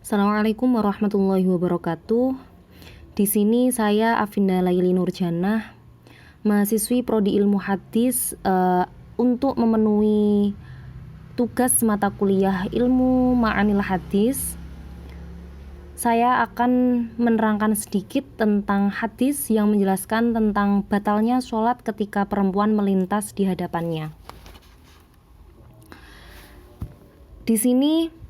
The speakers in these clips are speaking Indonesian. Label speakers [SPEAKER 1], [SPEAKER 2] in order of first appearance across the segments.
[SPEAKER 1] Assalamualaikum warahmatullahi wabarakatuh. Di sini saya Afinda Laili Nurjanah, mahasiswi Prodi Ilmu Hadis, untuk memenuhi tugas mata kuliah Ilmu Ma'anil Hadis. Saya akan menerangkan sedikit tentang hadis yang menjelaskan tentang batalnya sholat ketika perempuan melintas di hadapannya. Di sini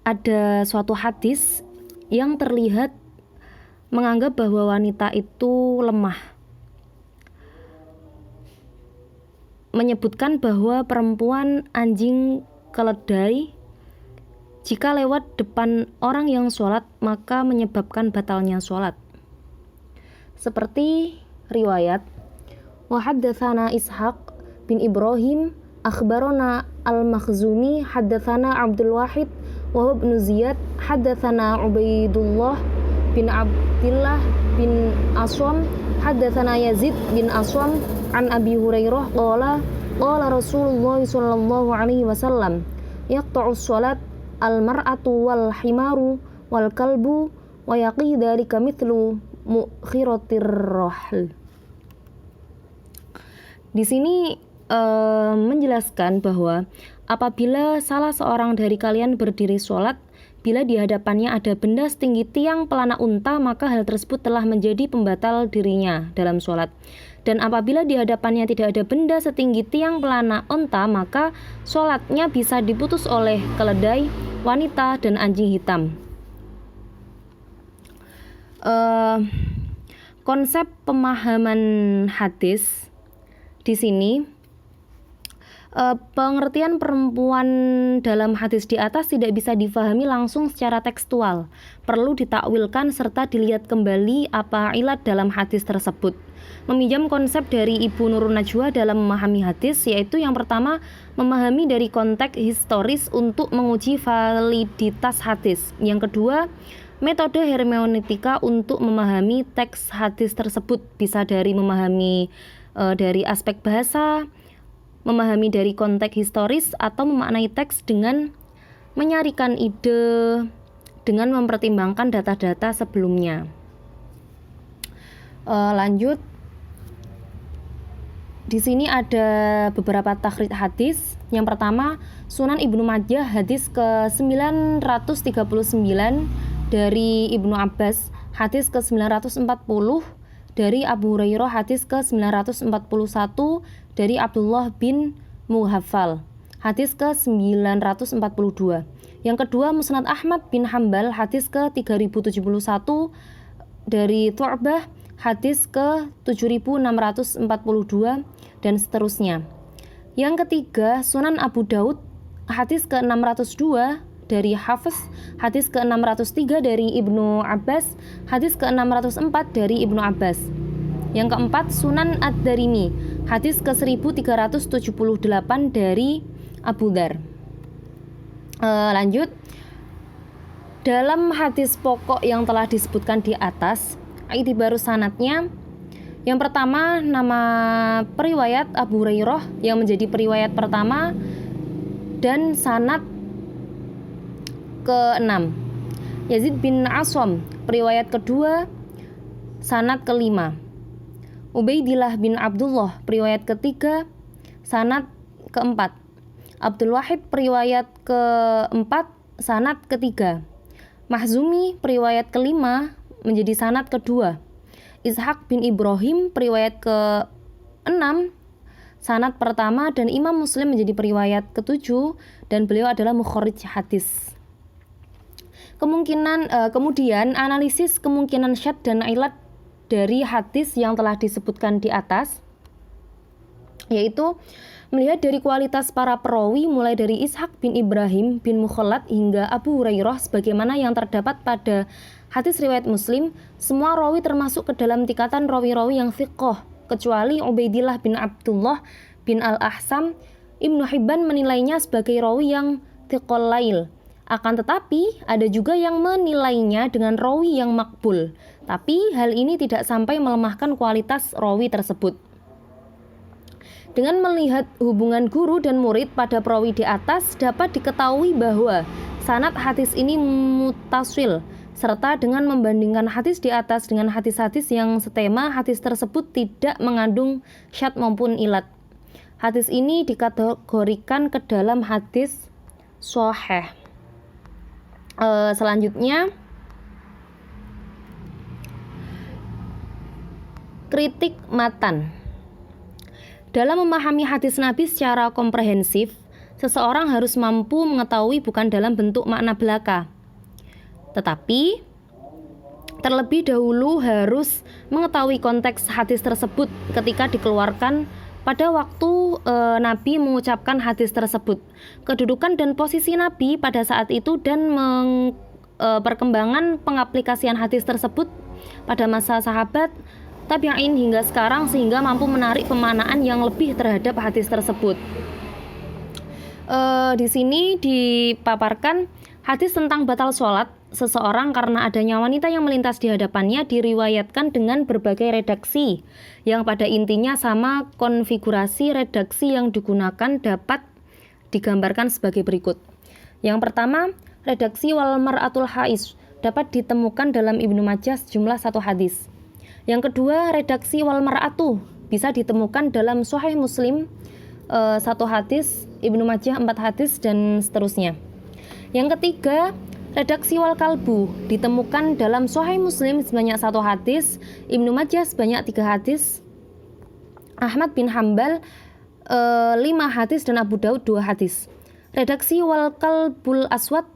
[SPEAKER 1] ada suatu hadis yang terlihat menganggap bahwa wanita itu lemah, menyebutkan bahwa perempuan anjing keledai jika lewat depan orang yang sholat maka menyebabkan batalnya sholat. Seperti riwayat wa haddatsana Ishaq bin Ibrahim akhbarana al-Makhzumi haddatsana Abdul Wahid wa ibnu Ziyad haddatsana Ubaidullah bin Abdullah bin Aswam haddatsana Yazid bin Aswam an Abi Hurairah qala Rasulullah sallallahu alaihi wasallam yaqta'us shalat al-mar'atu wal himaru wal kalbu wa yaqi dzalika mithlu mukhiratir rahl. Di sini menjelaskan bahwa apabila salah seorang dari kalian berdiri sholat, bila di hadapannya ada benda setinggi tiang pelana unta, maka hal tersebut telah menjadi pembatal dirinya dalam sholat. Dan apabila di hadapannya tidak ada benda setinggi tiang pelana unta, maka sholatnya bisa diputus oleh keledai, wanita, dan anjing hitam. Konsep pemahaman hadis di sini, pengertian perempuan dalam hadis di atas tidak bisa difahami langsung secara tekstual. Perlu ditakwilkan serta dilihat kembali apa ilat dalam hadis tersebut. Meminjam konsep dari Ibu Nurun Najwa dalam memahami hadis, yaitu yang pertama, memahami dari konteks historis untuk menguji validitas hadis. Yang kedua, metode hermeneutika untuk memahami teks hadis tersebut, bisa dari memahami dari aspek bahasa, memahami dari konteks historis, atau memaknai teks dengan menyarikan ide dengan mempertimbangkan data-data sebelumnya. Lanjut, di sini ada beberapa takhrij hadis. Yang pertama, Sunan Ibnu Majah hadis ke-939 dari Ibnu Abbas, hadis ke-940 dari Abu Hurairah, hadis ke-941 dari Abdullah bin Mughaffal, hadis ke-942. Yang kedua, Musnad Ahmad bin Hambal, hadis ke-3071 dari Tu'bah, hadis ke-7642, dan seterusnya. Yang ketiga, Sunan Abu Daud, hadis ke-602 dari Hafiz, hadis ke-603 dari Ibnu Abbas, hadis ke-604 dari Ibnu Abbas. Yang keempat, Sunan Ad-Darimi, hadis ke-1378 dari Abu Dzar. Lanjut, dalam hadis pokok yang telah disebutkan di atas, i'tibaru sanadnya, yang pertama, nama periwayat Abu Hurairah yang menjadi periwayat pertama, dan sanad ke-6 Yazid bin Aswam, periwayat kedua, sanad ke-5 Ubaidillah bin Abdullah, periwayat ketiga, sanad ke-4 Abdul Wahid, periwayat ke-4, sanad ke-3 Mahzumi, periwayat ke-5, menjadi sanad ke-2 Ishaq bin Ibrahim, periwayat ke-6, sanad pertama, dan Imam Muslim menjadi periwayat ke-7, dan beliau adalah mukharrij hadis. Kemudian analisis kemungkinan syad dan ilat dari hadis yang telah disebutkan di atas, yaitu melihat dari kualitas para perawi mulai dari Ishaq bin Ibrahim bin Mukhallad hingga Abu Hurairah sebagaimana yang terdapat pada hadis riwayat Muslim. Semua rawi termasuk ke dalam tingkatan rawi-rawi yang thiqah, kecuali Ubaidillah bin Abdullah bin Al-Ahsam. Ibnu Hibban menilainya sebagai rawi yang thiqal lail. Akan tetapi ada juga yang menilainya dengan rawi yang makbul, tapi hal ini tidak sampai melemahkan kualitas rawi tersebut. Dengan melihat hubungan guru dan murid pada perawi di atas, dapat diketahui bahwa Sanad hadis ini mutasil, serta dengan membandingkan hadis di atas dengan hadis-hadis yang setema, hadis tersebut tidak mengandung syadz maupun ilat. Hadis ini dikategorikan ke dalam hadis shahih. Selanjutnya, kritik matan. Dalam memahami hadis Nabi secara komprehensif, seseorang harus mampu mengetahui bukan dalam bentuk makna belaka, tetapi terlebih dahulu harus mengetahui konteks hadis tersebut ketika dikeluarkan pada waktu Nabi mengucapkan hadis tersebut, kedudukan dan posisi Nabi pada saat itu, dan perkembangan pengaplikasian hadis tersebut pada masa sahabat, tabi'in hingga sekarang, sehingga mampu menarik pemaknaan yang lebih terhadap hadis tersebut. Di sini dipaparkan hadis tentang batal sholat seseorang karena adanya wanita yang melintas di hadapannya diriwayatkan dengan berbagai redaksi yang pada intinya sama. Konfigurasi redaksi yang digunakan dapat digambarkan sebagai berikut. Yang pertama, redaksi wal mar'atul haiz dapat ditemukan dalam Ibnu Majah sejumlah 1 hadis. Yang kedua, redaksi wal mar'atu bisa ditemukan dalam Sahih Muslim 1 hadis, Ibnu Majah 4 hadis, dan seterusnya. Yang ketiga, redaksi wal kalbu ditemukan dalam Sahih Muslim sebanyak 1 hadis, Ibnu Majah sebanyak 3 hadis, Ahmad bin Hambal 5 hadis, dan Abu Daud 2 hadis. Redaksi wal kalbul aswad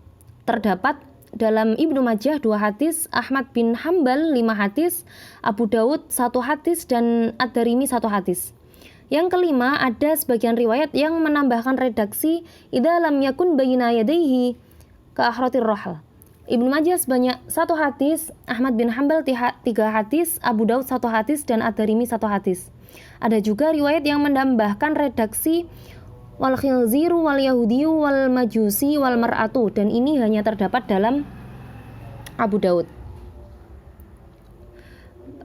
[SPEAKER 1] terdapat dalam Ibnu Majah 2 hadis, Ahmad bin Hambal 5 hadis, Abu Daud 1 hadis, dan Ad-Darimi 1 hadis. Yang kelima, ada sebagian riwayat yang menambahkan redaksi idza lam yakun baina yadayhi ka akhratir rahal. Ibnu Majah sebanyak 1 hadis, Ahmad bin Hambal 3 hadis, Abu Daud 1 hadis, dan Ad-Darimi 1 hadis. Ada juga riwayat yang menambahkan redaksi wal khilziru wal yahudiyu wal majusi wal mar'atu, dan ini hanya terdapat dalam Abu Daud.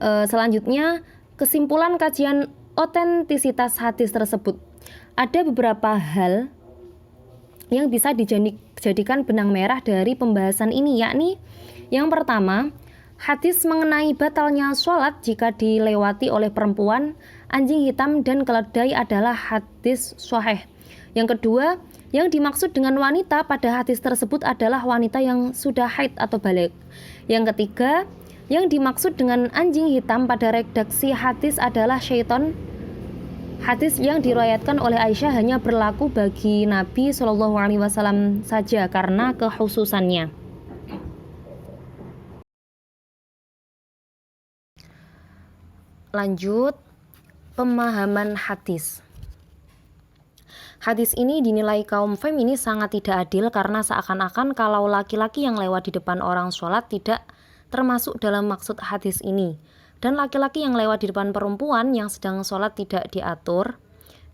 [SPEAKER 1] Selanjutnya, kesimpulan kajian otentisitas hadis tersebut. Ada beberapa hal yang bisa dijadikan benang merah dari pembahasan ini, yakni yang pertama, hadis mengenai batalnya sholat jika dilewati oleh perempuan, anjing hitam, dan keledai adalah hadis shahih. Yang kedua, yang dimaksud dengan wanita pada hadis tersebut adalah wanita yang sudah haid atau balik. Yang ketiga, yang dimaksud dengan anjing hitam pada redaksi hadis adalah syaitan. Hadis yang diriwayatkan oleh Aisyah hanya berlaku bagi Nabi SAW saja karena kekhususannya. Lanjut, pemahaman hadis. Hadis ini dinilai kaum feminis sangat tidak adil karena seakan-akan kalau laki-laki yang lewat di depan orang sholat tidak termasuk dalam maksud hadis ini, dan laki-laki yang lewat di depan perempuan yang sedang sholat tidak diatur.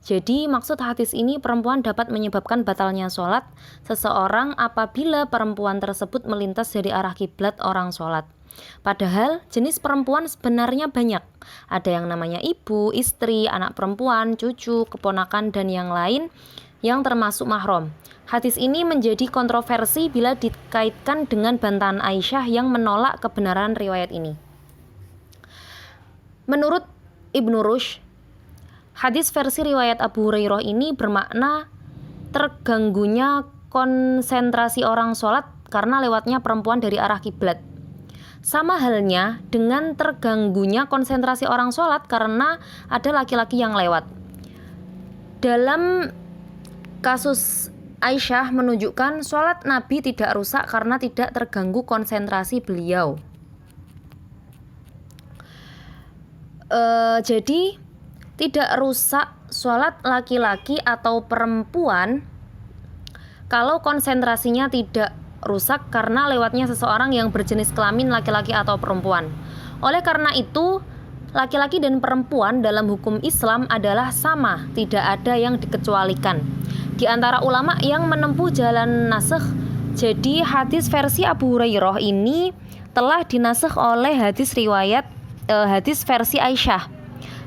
[SPEAKER 1] Jadi maksud hadis ini, perempuan dapat menyebabkan batalnya sholat seseorang apabila perempuan tersebut melintas dari arah kiblat orang sholat. Padahal jenis perempuan sebenarnya banyak. Ada yang namanya ibu, istri, anak perempuan, cucu, keponakan, dan yang lain yang termasuk mahram. Hadis ini menjadi kontroversi bila dikaitkan dengan bantahan Aisyah yang menolak kebenaran riwayat ini. Menurut Ibnu Rushd, hadis versi riwayat Abu Hurairah ini bermakna terganggunya konsentrasi orang sholat karena lewatnya perempuan dari arah kiblat. Sama halnya dengan terganggunya konsentrasi orang sholat karena ada laki-laki yang lewat. Dalam kasus Aisyah menunjukkan sholat Nabi tidak rusak karena tidak terganggu konsentrasi beliau. Jadi tidak rusak sholat laki-laki atau perempuan kalau konsentrasinya tidak rusak karena lewatnya seseorang yang berjenis kelamin laki-laki atau perempuan. Oleh karena itu, laki-laki dan perempuan dalam hukum Islam adalah sama, tidak ada yang dikecualikan. Di antara ulama yang menempuh jalan nasakh, jadi hadis versi Abu Hurairah ini telah dinasakh oleh hadis versi Aisyah.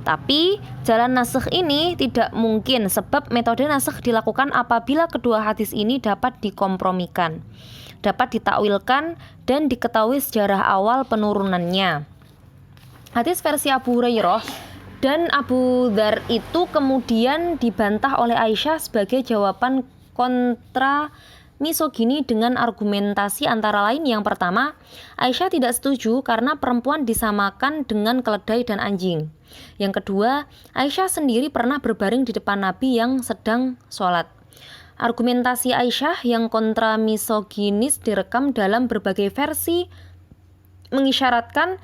[SPEAKER 1] Tapi jalan nasikh ini tidak mungkin sebab metode nasikh dilakukan apabila kedua hadis ini dapat dikompromikan, dapat ditakwilkan dan diketahui sejarah awal penurunannya. Hadis versi Abu Hurairah dan Abu Dzar itu kemudian dibantah oleh Aisyah sebagai jawaban kontra misogini dengan argumentasi antara lain. Yang pertama, Aisyah tidak setuju karena perempuan disamakan dengan keledai dan anjing. Yang kedua, Aisyah sendiri pernah berbaring di depan Nabi yang sedang sholat. Argumentasi Aisyah yang kontra misoginis direkam dalam berbagai versi mengisyaratkan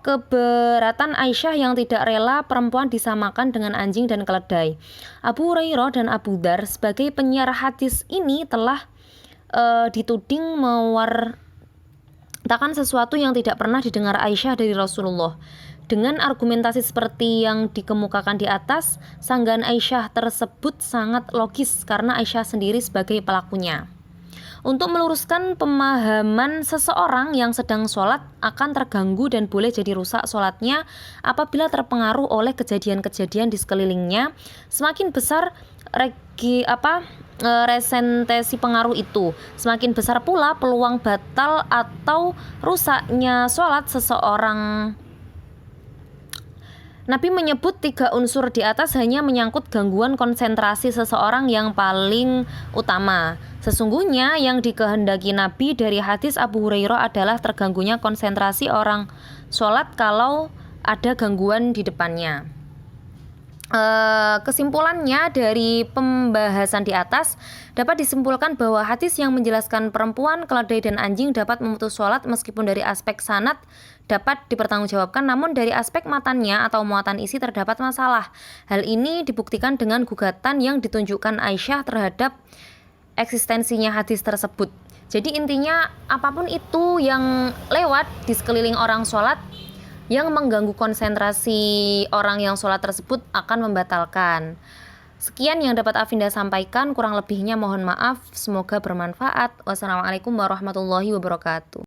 [SPEAKER 1] keberatan Aisyah yang tidak rela perempuan disamakan dengan anjing dan keledai. Abu Hurairah dan Abu Dzar sebagai penyiar hadis ini telah dituding mewartakan sesuatu yang tidak pernah didengar Aisyah dari Rasulullah. Dengan argumentasi seperti yang dikemukakan di atas, sanggahan Aisyah tersebut sangat logis karena Aisyah sendiri sebagai pelakunya. Untuk meluruskan pemahaman seseorang yang sedang sholat akan terganggu dan boleh jadi rusak sholatnya apabila terpengaruh oleh kejadian-kejadian di sekelilingnya, semakin besar resentesi pengaruh itu, semakin besar pula peluang batal atau rusaknya sholat seseorang. Nabi menyebut 3 unsur di atas hanya menyangkut gangguan konsentrasi seseorang yang paling utama. Sesungguhnya yang dikehendaki Nabi dari hadis Abu Hurairah adalah terganggunya konsentrasi orang sholat kalau ada gangguan di depannya. Kesimpulannya dari pembahasan di atas dapat disimpulkan bahwa hadis yang menjelaskan perempuan, keledai dan anjing dapat memutus sholat meskipun dari aspek sanad dapat dipertanggungjawabkan, namun dari aspek matannya atau muatan isi terdapat masalah. Hal ini dibuktikan dengan gugatan yang ditunjukkan Aisyah terhadap eksistensinya hadis tersebut. Jadi intinya apapun itu yang lewat di sekeliling orang sholat yang mengganggu konsentrasi orang yang sholat tersebut akan membatalkan. Sekian yang dapat Afinda sampaikan, kurang lebihnya mohon maaf, semoga bermanfaat. Wassalamualaikum warahmatullahi wabarakatuh.